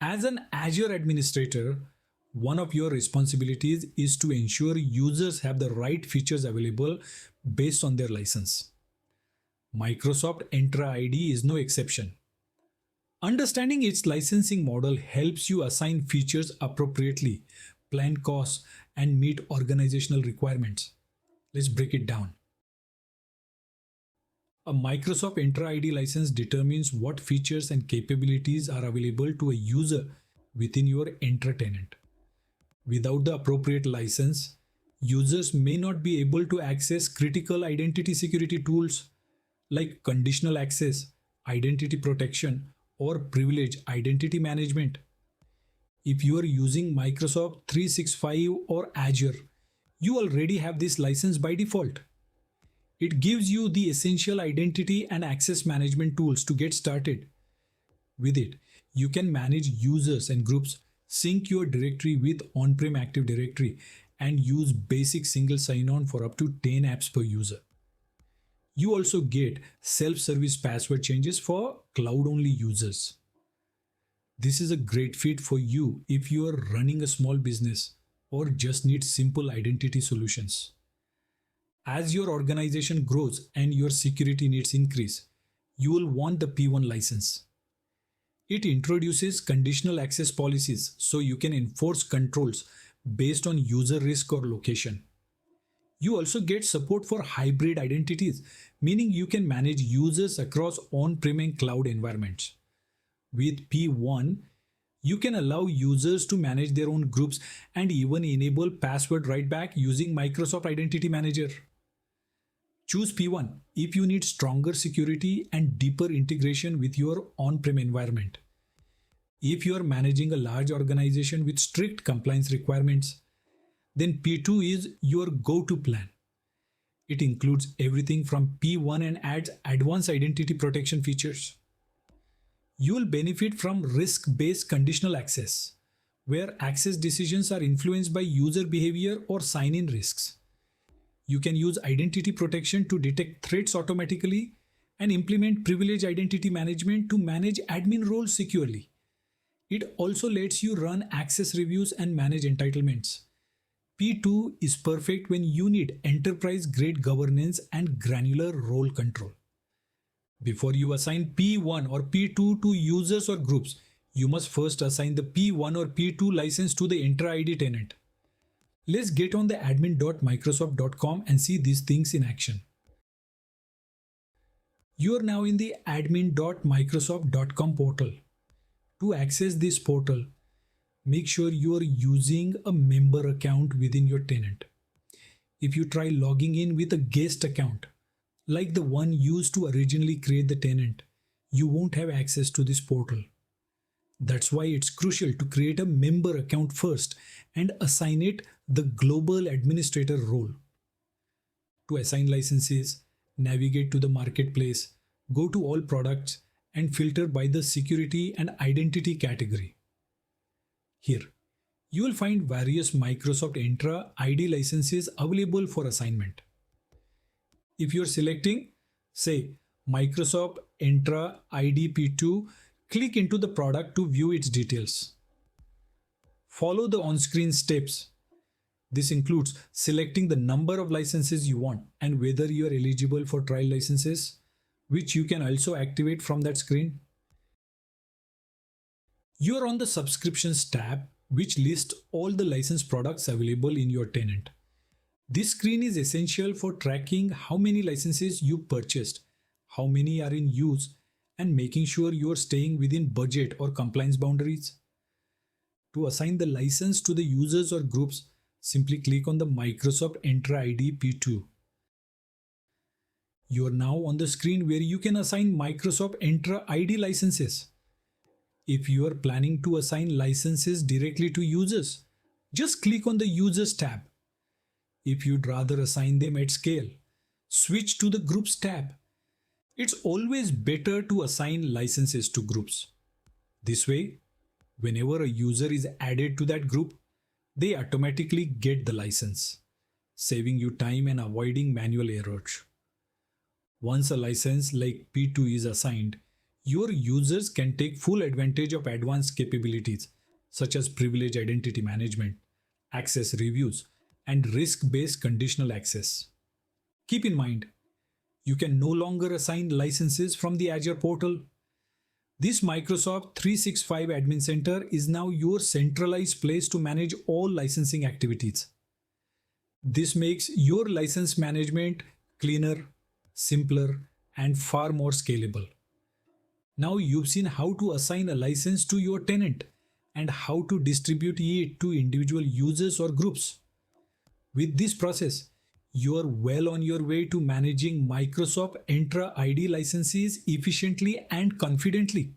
As an Azure administrator, one of your responsibilities is to ensure users have the right features available based on their license. Microsoft Entra ID is no exception. Understanding its licensing model helps you assign features appropriately, plan costs, and meet organizational requirements. Let's break it down. A Microsoft Entra ID license determines what features and capabilities are available to a user within your Entra tenant. Without the appropriate license, users may not be able to access critical identity security tools like conditional access, identity protection, or privilege identity management. If you are using Microsoft 365 or Azure, you already have this license by default. It gives you the essential identity and access management tools to get started. With it, you can manage users and groups, sync your directory with on-prem Active Directory, and use basic single sign-on for up to 10 apps per user. You also get self-service password changes for cloud-only users. This is a great fit for you if you are running a small business or just need simple identity solutions. As your organization grows and your security needs increase, you will want the P1 license. It introduces conditional access policies so you can enforce controls based on user risk or location. You also get support for hybrid identities, meaning you can manage users across on-prem and cloud environments. With P1, you can allow users to manage their own groups and even enable password write-back using Microsoft Identity Manager. Choose P1 if you need stronger security and deeper integration with your on-prem environment. If you are managing a large organization with strict compliance requirements, then P2 is your go-to plan. It includes everything from P1 and adds advanced identity protection features. You will benefit from risk-based conditional access, where access decisions are influenced by user behavior or sign-in risks. You can use identity protection to detect threats automatically and implement privilege identity management to manage admin roles securely. It also lets you run access reviews and manage entitlements. P2 is perfect when you need enterprise-grade governance and granular role control. Before you assign P1 or P2 to users or groups, you must first assign the P1 or P2 license to the Entra ID tenant. Let's get on the admin.microsoft.com and see these things in action. You are now in the admin.microsoft.com portal. To access this portal, make sure you are using a member account within your tenant. If you try logging in with a guest account, like the one used to originally create the tenant, you won't have access to this portal. That's why it's crucial to create a member account first and assign it the global administrator role. To assign licenses, navigate to the marketplace, go to all products, and filter by the security and identity category. Here, you will find various Microsoft Entra ID licenses available for assignment. If you're selecting, say, Microsoft Entra ID P2, click into the product to view its details. Follow the on-screen steps. This includes selecting the number of licenses you want and whether you are eligible for trial licenses, which you can also activate from that screen. You are on the Subscriptions tab, which lists all the licensed products available in your tenant. This screen is essential for tracking how many licenses you purchased, how many are in use, and making sure you are staying within budget or compliance boundaries. To assign the license to the users or groups, simply click on the Microsoft Entra ID P2. You are now on the screen where you can assign Microsoft Entra ID licenses. If you are planning to assign licenses directly to users, just click on the Users tab. If you'd rather assign them at scale, switch to the Groups tab. It's always better to assign licenses to groups. This way, whenever a user is added to that group, they automatically get the license, saving you time and avoiding manual errors. Once a license like P2 is assigned, your users can take full advantage of advanced capabilities such as privilege identity management, access reviews, and risk based conditional access. Keep in mind, you can no longer assign licenses from the Azure portal. This Microsoft 365 Admin Center is now your centralized place to manage all licensing activities. This makes your license management cleaner, simpler, and far more scalable. Now you've seen how to assign a license to your tenant and how to distribute it to individual users or groups. With this process, you are well on your way to managing Microsoft Entra ID licenses efficiently and confidently.